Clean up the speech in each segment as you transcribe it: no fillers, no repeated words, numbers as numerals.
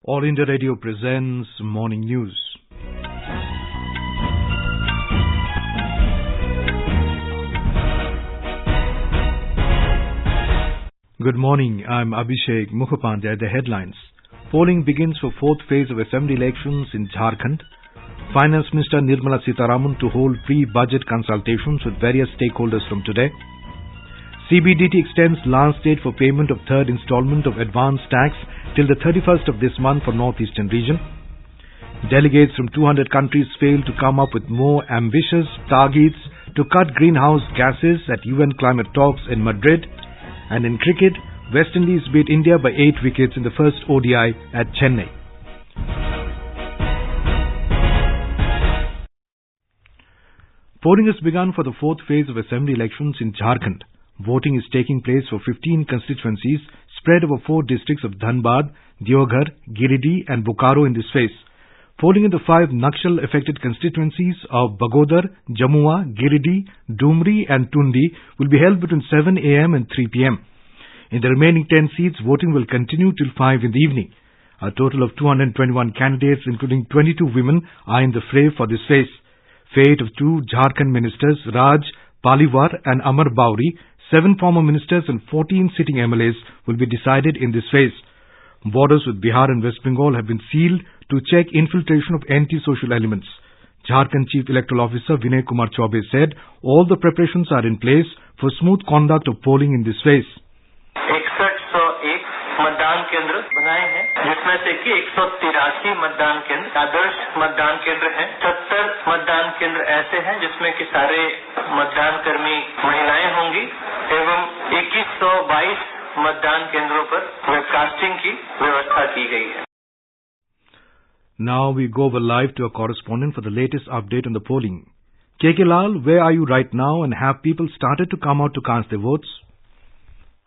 All India Radio presents Morning News. Good morning, I'm Abhishek Mukhopadhyay. The headlines. Polling begins for fourth phase of assembly elections in Jharkhand. Finance Minister Nirmala Sitharaman to hold pre-budget consultations with various stakeholders from today. CBDT extends last date for payment of third installment of advance tax till the 31st of this month for northeastern region. Delegates from 200 countries failed to come up with more ambitious targets to cut greenhouse gases at UN climate talks in Madrid. And in cricket, West Indies beat India by 8 wickets in the first ODI at Chennai. Polling has begun for the fourth phase of assembly elections in Jharkhand. Voting is taking place for 15 constituencies spread over 4 districts of Dhanbad, Deoghar, Giridih and Bokaro in this phase. Polling in the 5 Naxal-affected constituencies of Bagodar, Jamua, Giridih, Dumri and Tundi will be held between 7 a.m. and 3 p.m. In the remaining 10 seats, voting will continue till 5 in the evening. A total of 221 candidates, including 22 women, are in the fray for this phase. Fate of 2 Jharkhand ministers, Raj Paliwar and Amar Bauri, 7 former ministers and 14 sitting MLAs will be decided in this phase. Borders with Bihar and West Bengal have been sealed to check infiltration of anti-social elements. Jharkhand Chief Electoral Officer Vinay Kumar Chaubey said all the preparations are in place for smooth conduct of polling in this phase. 6101 मतदान केंद्र बनाए हैं, जिसमें से कि 183 मतदान केंद्र आदर्श मतदान केंद्र हैं। 70 मतदान केंद्र ऐसे हैं जिसमें कि सारे मतदान कर्मी महिलाएं होंगी एवं 2122 मतदान केंद्रों पर वेबकास्टिंग की व्यवस्था की गई है। Now we go over live to our correspondent for the latest update on the polling. KK Lal, where are you right now and have people started to come out to cast their votes?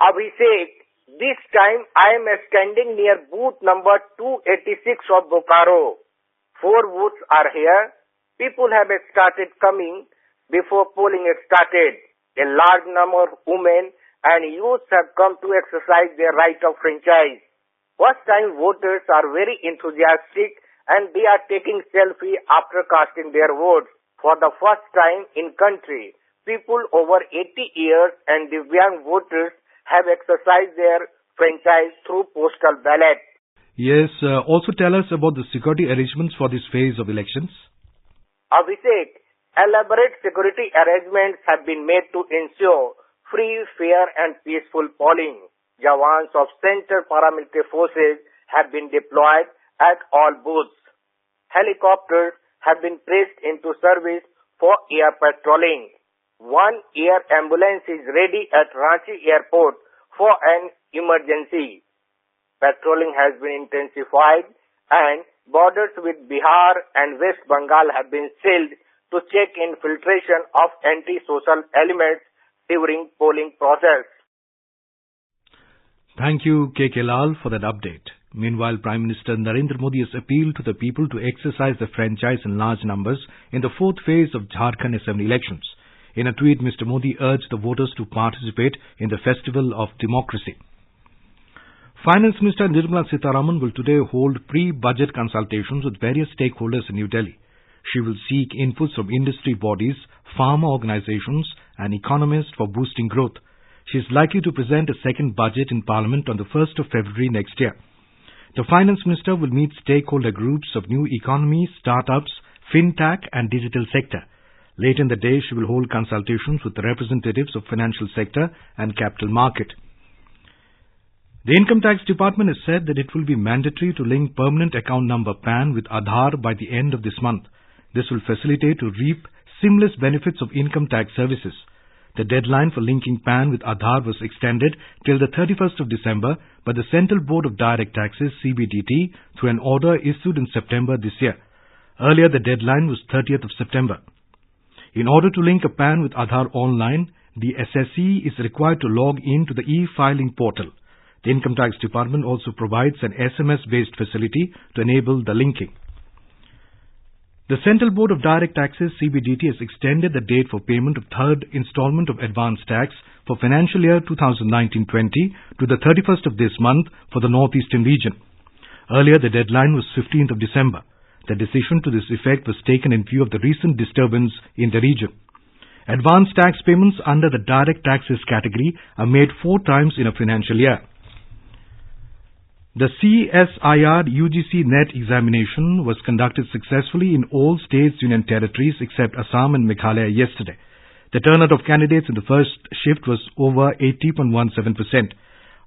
Abhishek, this time I am standing near booth number 286 of Bokaro. 4 booths are here. People have started coming before polling started. A large number of women and youths have come to exercise their right of franchise. First-time voters are very enthusiastic and they are taking selfie after casting their votes. For the first time in country, people over 80 years and Divyang voters have exercised their franchise through postal ballot. Yes, also tell us about the security arrangements for this phase of elections. Abhishek, elaborate security arrangements have been made to ensure free, fair and peaceful polling. Jawans of Central Paramilitary Forces have been deployed at all booths. Helicopters have been placed into service for air patrolling. 1 air ambulance is ready at Ranchi Airport for an emergency. Patrolling has been intensified and borders with Bihar and West Bengal have been sealed to check infiltration of anti-social elements during polling process. Thank you, KK Lal, for that update. Meanwhile, Prime Minister Narendra Modi has appealed to the people to exercise the franchise in large numbers in the fourth phase of Jharkhand Assembly elections. In a tweet, Mr. Modi urged the voters to participate in the festival of democracy. Finance Minister Nirmala Sitharaman will today hold pre-budget consultations with various stakeholders in New Delhi. She will seek inputs from industry bodies, farmer organizations and economists for boosting growth. She is likely to present a second budget in Parliament on the 1st of February next year. The Finance Minister will meet stakeholder groups of new economy, startups, fintech and digital sector. Later in the day, she will hold consultations with the representatives of financial sector and capital market. The Income Tax Department has said that it will be mandatory to link permanent account number PAN with Aadhaar by the end of this month. This will facilitate to reap seamless benefits of income tax services. The deadline for linking PAN with Aadhaar was extended till the 31st of December by the Central Board of Direct Taxes (CBDT) through an order issued in September this year. Earlier, the deadline was 30th of September. In order to link a PAN with Aadhaar online, the SSE is required to log in to the e-filing portal. The Income Tax Department also provides an SMS-based facility to enable the linking. The Central Board of Direct Taxes (CBDT) has extended the date for payment of third installment of advance tax for financial year 2019-20 to the 31st of this month for the northeastern region. Earlier, the deadline was 15th of December. The decision to this effect was taken in view of the recent disturbance in the region. Advance tax payments under the direct taxes category are made 4 times in a financial year. The CSIR UGC NET examination was conducted successfully in all states, union territories except Assam and Meghalaya yesterday. The turnout of candidates in the first shift was over 80.17%.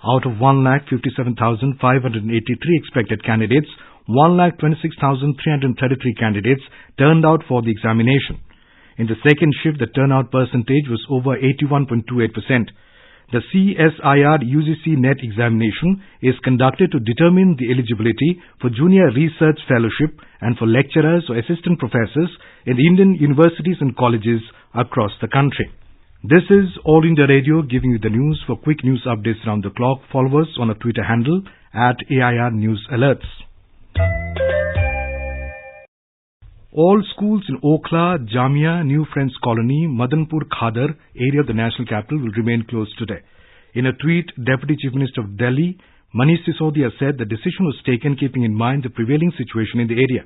Out of 1,57,583 expected candidates, 1,26,333 candidates turned out for the examination. In the second shift, the turnout percentage was over 81.28%. The CSIR UGC NET examination is conducted to determine the eligibility for junior research fellowship and for lecturers or assistant professors in the Indian universities and colleges across the country. This is All India Radio giving you the news. For quick news updates around the clock, follow us on our Twitter handle @AIR News Alerts. All schools in Okhla, Jamia, New Friends Colony, Madanpur Khadar area of the national capital will remain closed today. In a tweet, Deputy Chief Minister of Delhi, Manish Sisodia, said the decision was taken keeping in mind the prevailing situation in the area.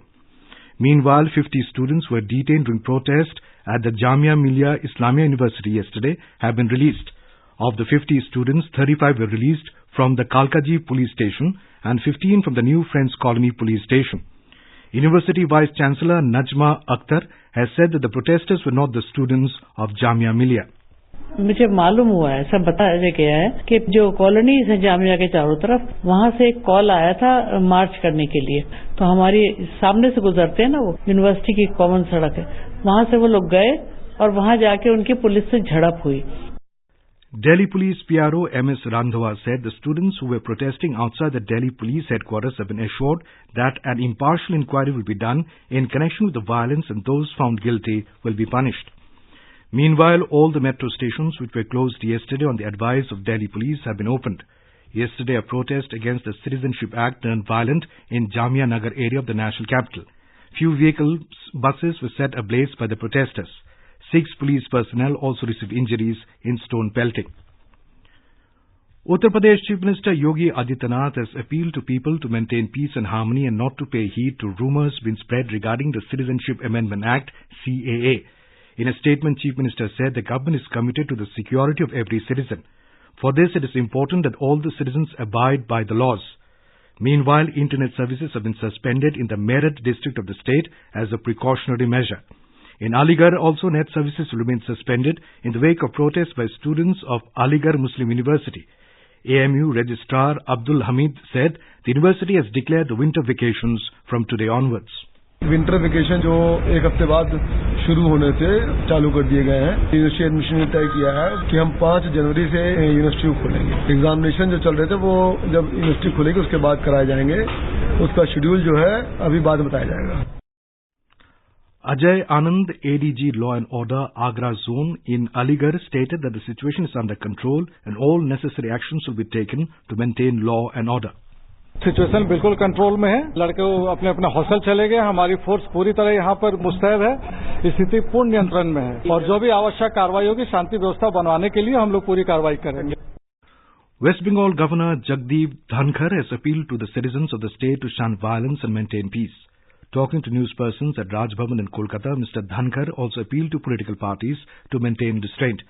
Meanwhile, 50 students were detained during protest at the Jamia Millia Islamia University yesterday have been released. Of the 50 students, 35 were released from the Kalkaji police station and 15 from the New Friends Colony police station. University Vice Chancellor Najma Akhtar has said that the protesters were not the students of Jamia Millia. मुझे मालूम हुआ है, सब बताया गया है कि जो कॉलोनीज है जामिया के चारों तरफ, वहाँ से एक कॉल आया था मार्च करने के लिए। तो हमारी सामने से गुजरते हैं ना, वो यूनिवर्सिटी की कॉमन सड़क है, वहाँ से वो लोग गए और वहाँ जाके उनकी पुलिस से झड़प हुई। Delhi Police PRO MS Randhawa said the students who were protesting outside the Delhi Police headquarters have been assured that an impartial inquiry will be done in connection with the violence and those found guilty will be punished. Meanwhile, all the metro stations which were closed yesterday on the advice of Delhi Police have been opened. Yesterday, a protest against the Citizenship Act turned violent in Jamia Nagar area of the national capital. Few buses were set ablaze by the protesters. 6 police personnel also received injuries in stone pelting. Uttar Pradesh Chief Minister Yogi Adityanath has appealed to people to maintain peace and harmony and not to pay heed to rumours being spread regarding the Citizenship Amendment Act, CAA. In a statement, Chief Minister said the government is committed to the security of every citizen. For this, it is important that all the citizens abide by the laws. Meanwhile, internet services have been suspended in the Meerut district of the state as a precautionary measure. In Aligarh, also net services will remain suspended in the wake of protests by students of Aligarh Muslim University. AMU Registrar Abdul Hamid said the university has declared the winter vacations from today onwards. Winter vacation जो एक हफ्ते बाद शुरू होने से चालू कर दिए गए हैं। यूनिवर्सिटी एडमिशन ने तय किया है कि हम 5 जनवरी से यूनिवर्सिटी खोलेंगे। एग्जामिनेशन जो चल रहे थे वो जब यूनिवर्सिटी खुलेगी उसके बाद कराए जाएंगे। उसका शेड्यूल जो है अभी बाद में बताया जाएगा। Ajay Anand, ADG Law and Order, Agra Zone in Aligarh, stated that the situation is under control and all necessary actions will be taken to maintain law and order. Situation बिल्कुल control में है। लड़के अपने अपने hostel चले गए। हमारी force पूरी तरह यहाँ पर मुस्तैद है। स्थिति पूर्ण नियंत्रण में है और जो भी आवश्यक कार्रवाई होगी शांति व्यवस्था बनवाने के लिए हम लोग पूरी कार्रवाई करेंगे। West Bengal Governor Jagdeep Dhankar has appealed to the citizens of the state to shun violence and maintain peace. Talking to newspersons at Raj Bhavan in Kolkata, Mr. Dhankar also appealed to political parties to maintain restraint.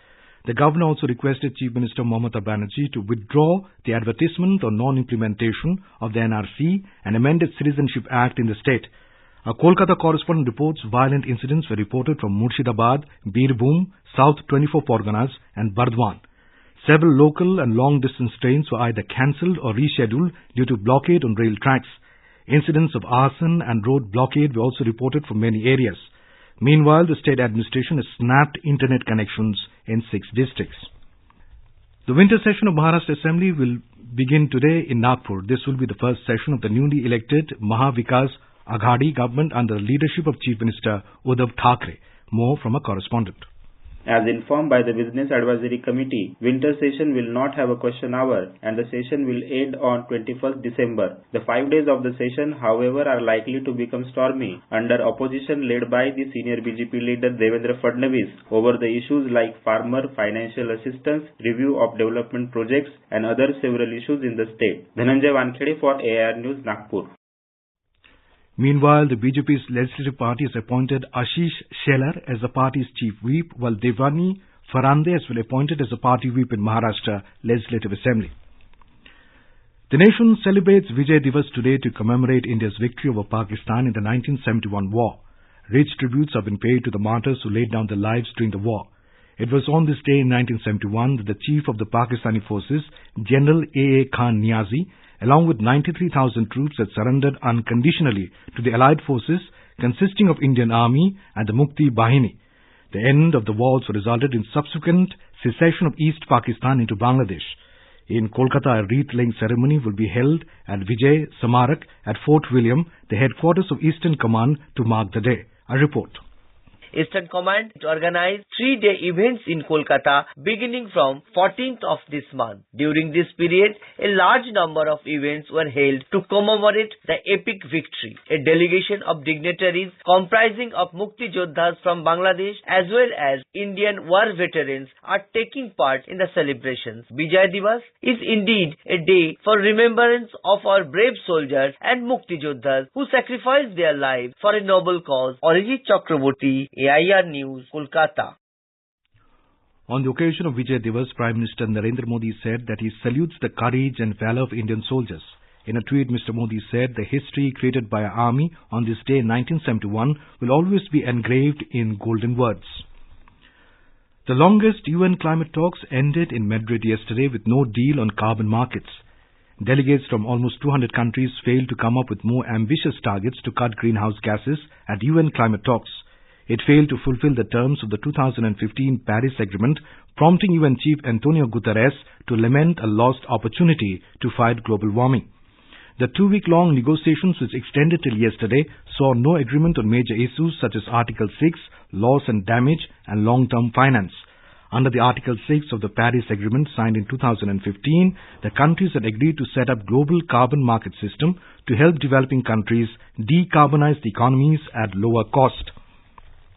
The governor also requested Chief Minister Mamata Banerjee to withdraw the advertisement on non-implementation of the NRC and amended Citizenship Act in the state. A Kolkata correspondent reports violent incidents were reported from Murshidabad, Birbhum, South 24 Parganas and Bardwan. Several local and long-distance trains were either cancelled or rescheduled due to blockade on rail tracks. Incidents of arson and road blockade were also reported from many areas. Meanwhile, the state administration has snapped internet connections in 6 districts. The winter session of Maharashtra Assembly will begin today in Nagpur. This will be the first session of the newly elected Maha Vikas Aghadi government under the leadership of Chief Minister Uddhav Thackeray. More from a correspondent. As informed by the Business Advisory Committee, winter session will not have a question hour and the session will end on 21st December. The 5 days of the session, however, are likely to become stormy under opposition led by the senior BJP leader Devendra Fadnavis over the issues like farmer financial assistance, review of development projects and other several issues in the state. Dhananjay Wankhede for AIR News, Nagpur. Meanwhile, the BJP's legislative party has appointed Ashish Shelar as the party's chief whip, while Devani Farande has been appointed as the party whip in Maharashtra Legislative Assembly. The nation celebrates Vijay Divas today to commemorate India's victory over Pakistan in the 1971 war. Rich tributes have been paid to the martyrs who laid down their lives during the war. It was on this day in 1971 that the chief of the Pakistani forces, General A.A. Khan Niazi, along with 93,000 troops, had surrendered unconditionally to the Allied forces consisting of Indian Army and the Mukti Bahini. The end of the war also resulted in subsequent secession of East Pakistan into Bangladesh. In Kolkata, a wreath-laying ceremony will be held at Vijay Samarak at Fort William, the headquarters of Eastern Command, to mark the day. A report. Eastern Command organized 3-day events in Kolkata beginning from 14th of this month. During this period, a large number of events were held to commemorate the epic victory. A delegation of dignitaries comprising of Mukti Jodhas from Bangladesh as well as Indian war veterans are taking part in the celebrations. Vijay Divas is indeed a day for remembrance of our brave soldiers and Mukti Jodhas who sacrificed their lives for a noble cause. Arijit Chakraborty, AIR News, Kolkata. On the occasion of Vijay Divas, Prime Minister Narendra Modi said that he salutes the courage and valor of Indian soldiers. In a tweet, Mr. Modi said the history created by our army on this day in 1971 will always be engraved in golden words. The longest UN climate talks ended in Madrid yesterday with no deal on carbon markets. Delegates from almost 200 countries failed to come up with more ambitious targets to cut greenhouse gases at UN climate talks. It failed to fulfill the terms of the 2015 Paris Agreement, prompting UN Chief Antonio Guterres to lament a lost opportunity to fight global warming. The 2-week-long negotiations, which extended till yesterday, saw no agreement on major issues such as Article 6, loss and damage, and long-term finance. Under the Article 6 of the Paris Agreement signed in 2015, the countries had agreed to set up global carbon market system to help developing countries decarbonize the economies at lower cost.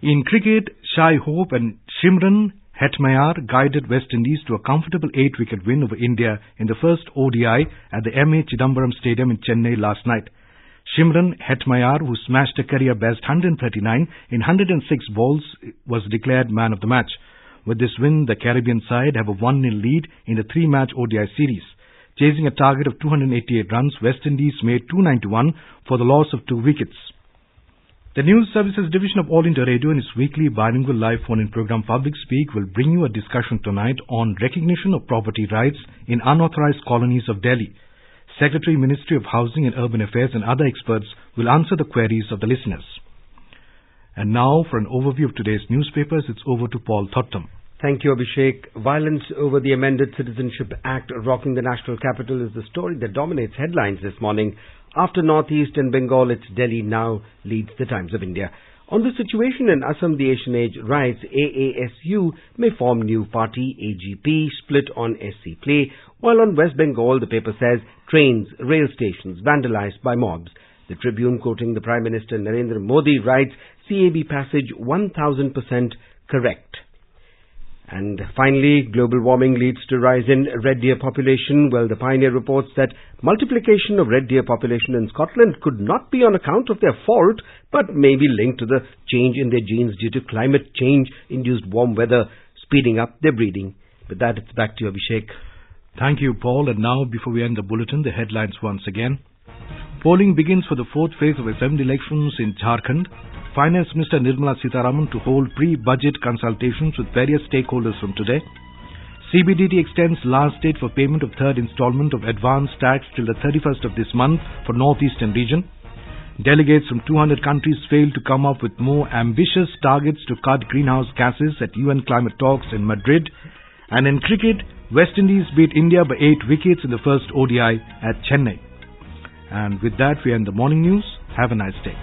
In cricket, Shai Hope and Shimron Hetmeyar guided West Indies to a comfortable 8-wicket win over India in the first ODI at the M.A. Chidambaram Stadium in Chennai last night. Shimron Hetmeyar, who smashed a career-best 139 in 106 balls, was declared man of the match. With this win, the Caribbean side have a 1-0 lead in the 3-match ODI series. Chasing a target of 288 runs, West Indies made 291 for the loss of 2 wickets. The News Services Division of All India Radio in its weekly bilingual live phone-in program Public Speak will bring you a discussion tonight on recognition of property rights in unauthorized colonies of Delhi. Secretary, Ministry of Housing and Urban Affairs and other experts will answer the queries of the listeners. And now for an overview of today's newspapers, it's over to Paul Thottam. Thank you, Abhishek. Violence over the amended Citizenship Act rocking the national capital is the story that dominates headlines this morning. After Northeast and Bengal, it's Delhi now leads the Times of India. On the situation in Assam, the Asian Age writes, AASU may form new party, AGP split on SC play, while on West Bengal, the paper says, trains, rail stations vandalized by mobs. The Tribune, quoting the Prime Minister Narendra Modi, writes, CAB passage 1000% correct. And finally, global warming leads to rise in red deer population. Well, the Pioneer reports that multiplication of red deer population in Scotland could not be on account of their fault, but may be linked to the change in their genes due to climate change-induced warm weather speeding up their breeding. With that, it's back to you, Abhishek. Thank you, Paul. And now, before we end the bulletin, the headlines once again. Polling begins for the 4th phase of assembly elections in Jharkhand. Finance Minister Nirmala Sitharaman to hold pre-budget consultations with various stakeholders from today. CBDT extends last date for payment of 3rd installment of advance tax till the 31st of this month for Northeastern region. Delegates from 200 countries failed to come up with more ambitious targets to cut greenhouse gases at UN climate talks in Madrid. And in cricket, West Indies beat India by 8 wickets in the first ODI at Chennai. And with that, we end the morning news. Have a nice day.